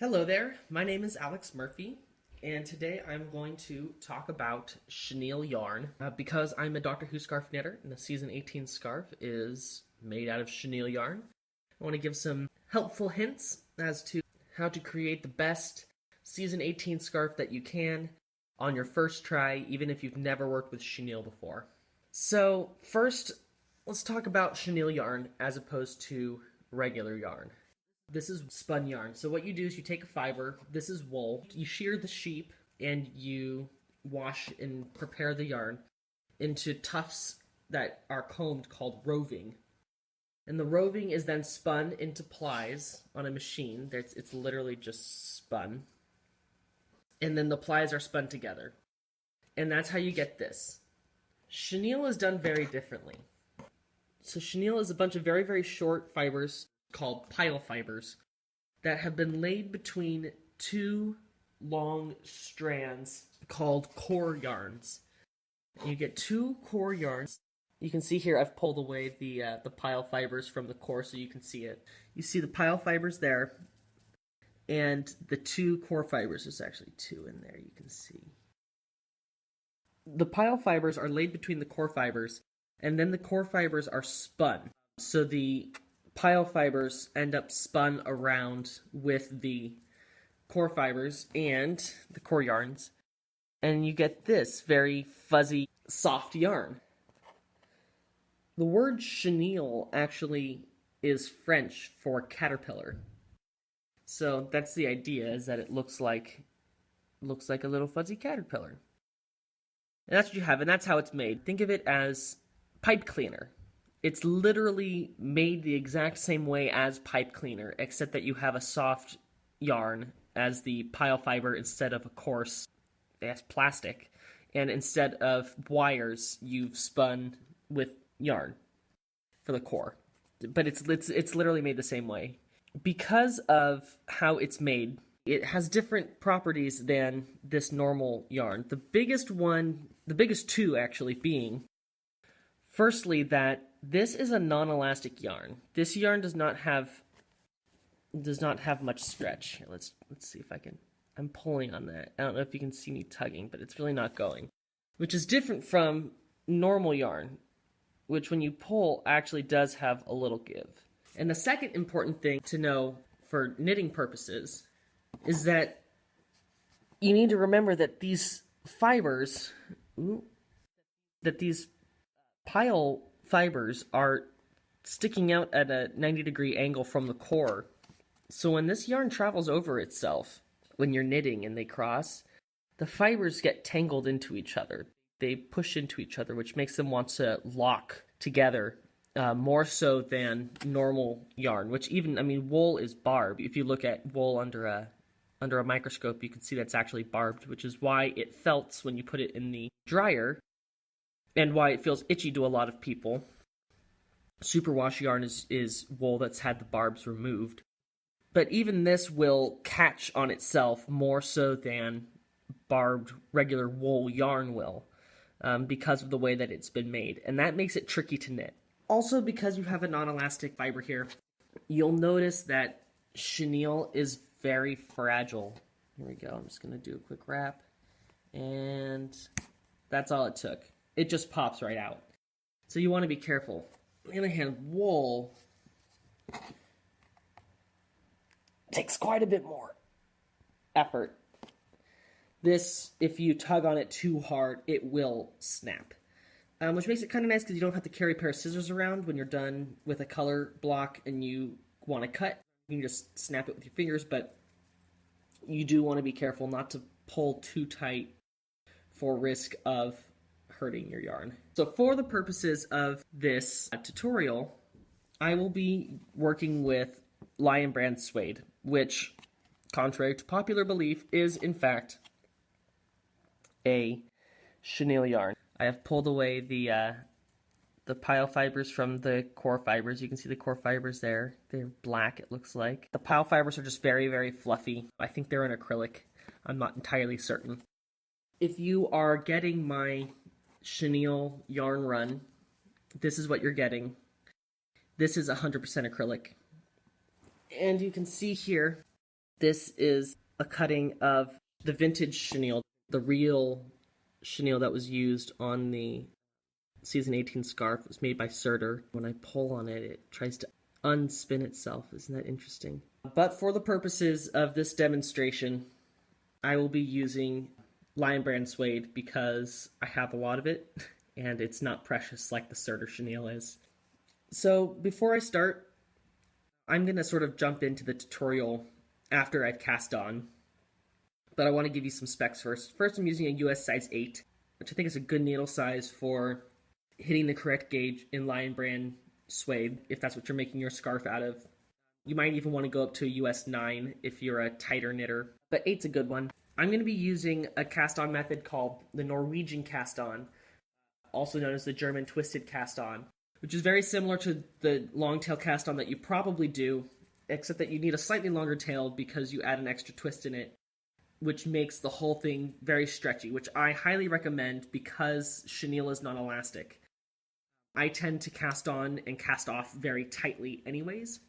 Hello there, my name is Alex Murphy, and today I'm going to talk about chenille yarn. Because I'm a Doctor Who scarf knitter, and the Season 18 scarf is made out of chenille yarn, I want to give some helpful hints as to how to create the best Season 18 scarf that you can on your first try, even if you've never worked with chenille before. So first, let's talk about chenille yarn as opposed to regular yarn. This is spun yarn. So what you do is you take a fiber, this is wool, you shear the sheep, and you wash and prepare the yarn into tufts that are combed called roving. And the roving is then spun into plies on a machine. It's literally just spun. And then the plies are spun together. And that's how you get this. Chenille is done very differently. So chenille is a bunch of very, very short fibers called pile fibers that have been laid between two long strands called core yarns. You get two core yarns. You can see here I've pulled away the pile fibers from the core so you can see it. You see the pile fibers there, and the two core fibers. There's actually two in there, you can see. The pile fibers are laid between the core fibers, and then the core fibers are spun. So the pile fibers end up spun around with the core fibers and the core yarns, and you get this very fuzzy, soft yarn. The word chenille actually is French for caterpillar. So that's the idea, is that it looks like a little fuzzy caterpillar. And that's what you have, and that's how it's made. Think of it as pipe cleaner. It's literally made the exact same way as pipe cleaner, except that you have a soft yarn as the pile fiber instead of a coarse plastic. And instead of wires, you've spun with yarn for the core. But it's literally made the same way. Because of how it's made, it has different properties than this normal yarn. The biggest two actually being, firstly, that this is a non-elastic yarn. This yarn does not have much stretch. Here, let's see if I can. I'm pulling on that. I don't know if you can see me tugging, but it's really not going. Which is different from normal yarn, which when you pull actually does have a little give. And the second important thing to know for knitting purposes is that you need to remember that these fibers, these pile fibers are sticking out at a 90-degree angle from the core. So when this yarn travels over itself, when you're knitting and they cross, the fibers get tangled into each other. They push into each other, which makes them want to lock together more so than normal yarn, which wool is barbed. If you look at wool under a microscope, you can see that's actually barbed, which is why it felts when you put it in the dryer, and why it feels itchy to a lot of people. Superwash yarn is wool that's had the barbs removed. But even this will catch on itself more so than barbed regular wool yarn will, because of the way that it's been made. And that makes it tricky to knit. Also, because you have a non-elastic fiber here, you'll notice that chenille is very fragile. Here we go. I'm just going to do a quick wrap. And that's all it took. It just pops right out. So you want to be careful. On the other hand, wool takes quite a bit more effort. This, if you tug on it too hard, it will snap. Which makes it kind of nice because you don't have to carry a pair of scissors around when you're done with a color block and you want to cut. You can just snap it with your fingers, but you do want to be careful not to pull too tight for risk of hurting your yarn. So for the purposes of this tutorial, I will be working with Lion Brand suede, which, contrary to popular belief, is in fact a chenille yarn. I have pulled away the pile fibers from the core fibers. You can see the core fibers there. They're black, it looks like. The pile fibers are just very, very fluffy. I think they're in acrylic. I'm not entirely certain. If you are getting my chenille yarn run, this is what you're getting. This is 100% acrylic. And you can see here This is a cutting of the vintage chenille, the real chenille that was used on the season 18 scarf. It was made by Sirdar. When I pull on it, it tries to unspin itself. Isn't that interesting? But for the purposes of this demonstration, I will be using Lion Brand suede because I have a lot of it and it's not precious like the Sirdar chenille is. So before I start, I'm going to sort of jump into the tutorial after I've cast on, but I want to give you some specs first. First, I'm using a US size 8, which I think is a good needle size for hitting the correct gauge in Lion Brand suede, if that's what you're making your scarf out of. You might even want to go up to a US 9 if you're a tighter knitter, but 8's a good one. I'm going to be using a cast-on method called the Norwegian cast-on, also known as the German twisted cast-on, which is very similar to the long tail cast-on that you probably do, except that you need a slightly longer tail because you add an extra twist in it, which makes the whole thing very stretchy, which I highly recommend because chenille is non-elastic. I tend to cast on and cast off very tightly anyways,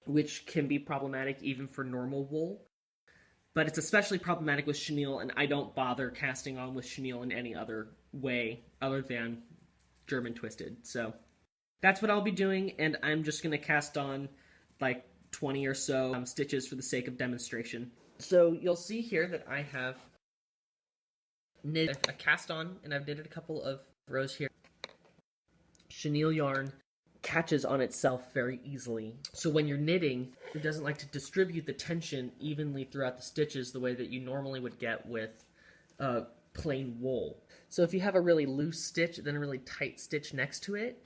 which can be problematic even for normal wool. But it's especially problematic with chenille, and I don't bother casting on with chenille in any other way other than German twisted. So that's what I'll be doing, and I'm just going to cast on like 20 or so stitches for the sake of demonstration. So you'll see here that I have knitted a cast on, and I've knitted a couple of rows here. Chenille yarn catches on itself very easily. So when you're knitting, it doesn't like to distribute the tension evenly throughout the stitches the way that you normally would get with plain wool. So if you have a really loose stitch and then a really tight stitch next to it,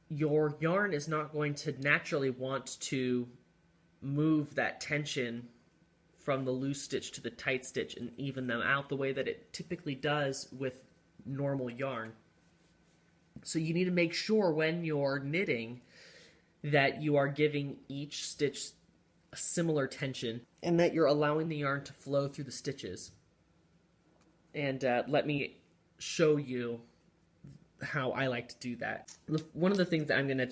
your yarn is not going to naturally want to move that tension from the loose stitch to the tight stitch and even them out the way that it typically does with normal yarn. So you need to make sure when you're knitting that you are giving each stitch a similar tension and that you're allowing the yarn to flow through the stitches. And let me show you how I like to do that. One of the things that I'm going to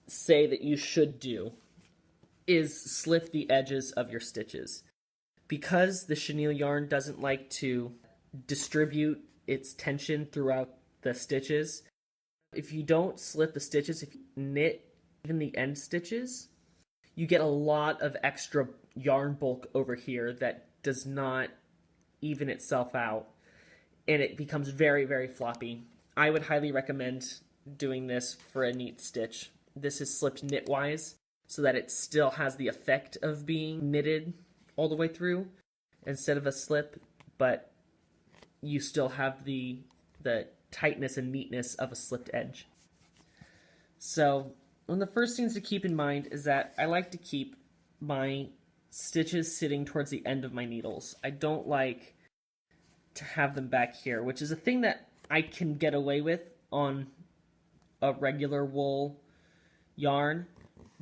say that you should do is slip the edges of your stitches. Because the chenille yarn doesn't like to distribute its tension throughout the stitches, if you don't slip the stitches, if you knit even the end stitches, you get a lot of extra yarn bulk over here that does not even itself out, and it becomes very, very floppy. I would highly recommend doing this for a neat stitch. This is slipped knitwise so that it still has the effect of being knitted all the way through instead of a slip, but you still have the tightness and neatness of a slipped edge. So one of the first things to keep in mind is that I like to keep my stitches sitting towards the end of my needles. I don't like to have them back here, which is a thing that I can get away with on a regular wool yarn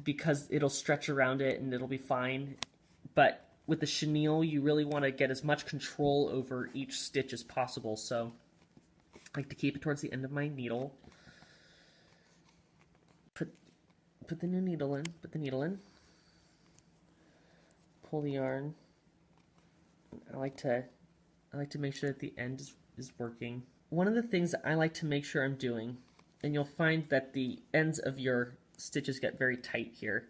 because it'll stretch around it and it'll be fine. But with the chenille, you really want to get as much control over each stitch as possible, so I like to keep it towards the end of my needle. Put the new needle in, put the needle in. Pull the yarn. I like to make sure that the end is working. One of the things that I like to make sure I'm doing, and you'll find that the ends of your stitches get very tight here,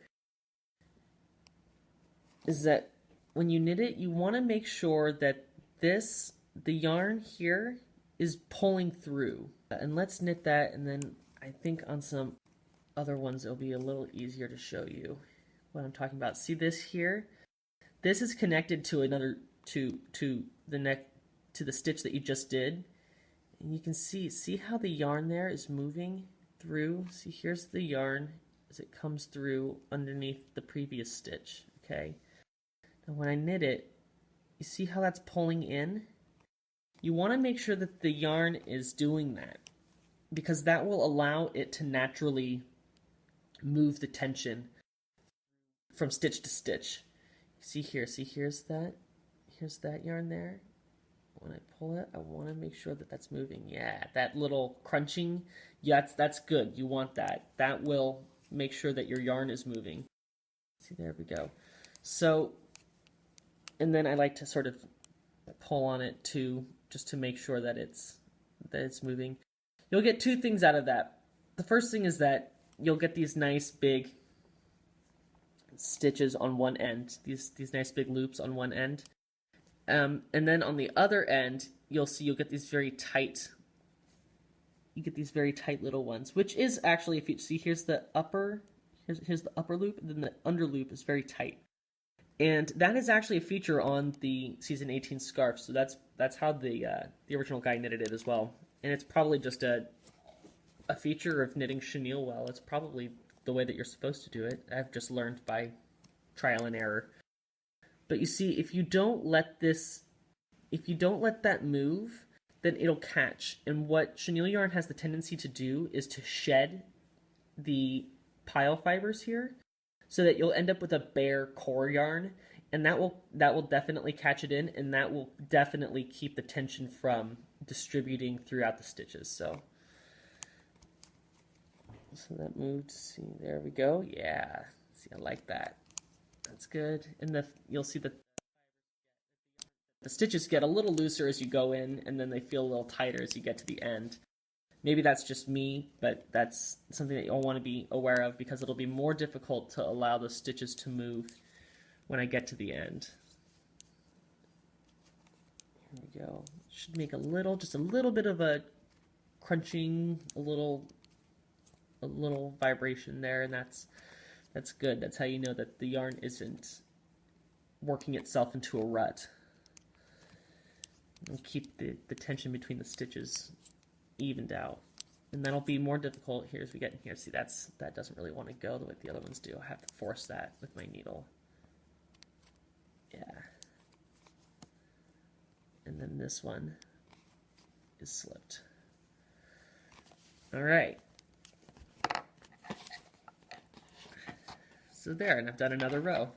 is that when you knit it, you want to make sure that the yarn here is pulling through. And let's knit that, and then I think on some other ones it'll be a little easier to show you what I'm talking about. See this here? This is connected to another to the stitch that you just did. And you can see how the yarn there is moving through. See, here's the yarn as it comes through underneath the previous stitch, okay? Now when I knit it, you see how that's pulling in? You want to make sure that the yarn is doing that because that will allow it to naturally move the tension from stitch to stitch. See here, here's that yarn there. When I pull it, I want to make sure that that's moving. Yeah, that little crunching, yeah, that's good. You want that. That will make sure that your yarn is moving. See, there we go. So, and then I like to sort of pull on it too, just to make sure that it's moving. You'll get two things out of that. The first thing is that you'll get these nice big stitches on one end, these nice big loops on one end. And then on the other end, you'll get these very tight, little ones, which is actually, if you see, here's the upper loop, and then the under loop is very tight. And that is actually a feature on the season 18 scarf, so that's how the original guy knitted it as well. And it's probably just a feature of knitting chenille well. It's probably the way that you're supposed to do it. I've just learned by trial and error. But you see, if you don't let that move, then it'll catch. And what chenille yarn has the tendency to do is to shed the pile fibers here, so that you'll end up with a bare core yarn, and that will definitely catch it in, and that will definitely keep the tension from distributing throughout the stitches. So that moved. See, there we go. Yeah. See, I like that. That's good. And you'll see that the stitches get a little looser as you go in, and then they feel a little tighter as you get to the end. Maybe that's just me, but that's something that you'll want to be aware of, because it'll be more difficult to allow the stitches to move when I get to the end. Here we go. Should make just a little bit of a crunching, a little vibration there, and that's good. That's how you know that the yarn isn't working itself into a rut. And keep the tension between the stitches evened out. And that'll be more difficult here as we get in here. See, that doesn't really want to go the way the other ones do. I have to force that with my needle. Yeah. And then this one is slipped. All right. So there, and I've done another row.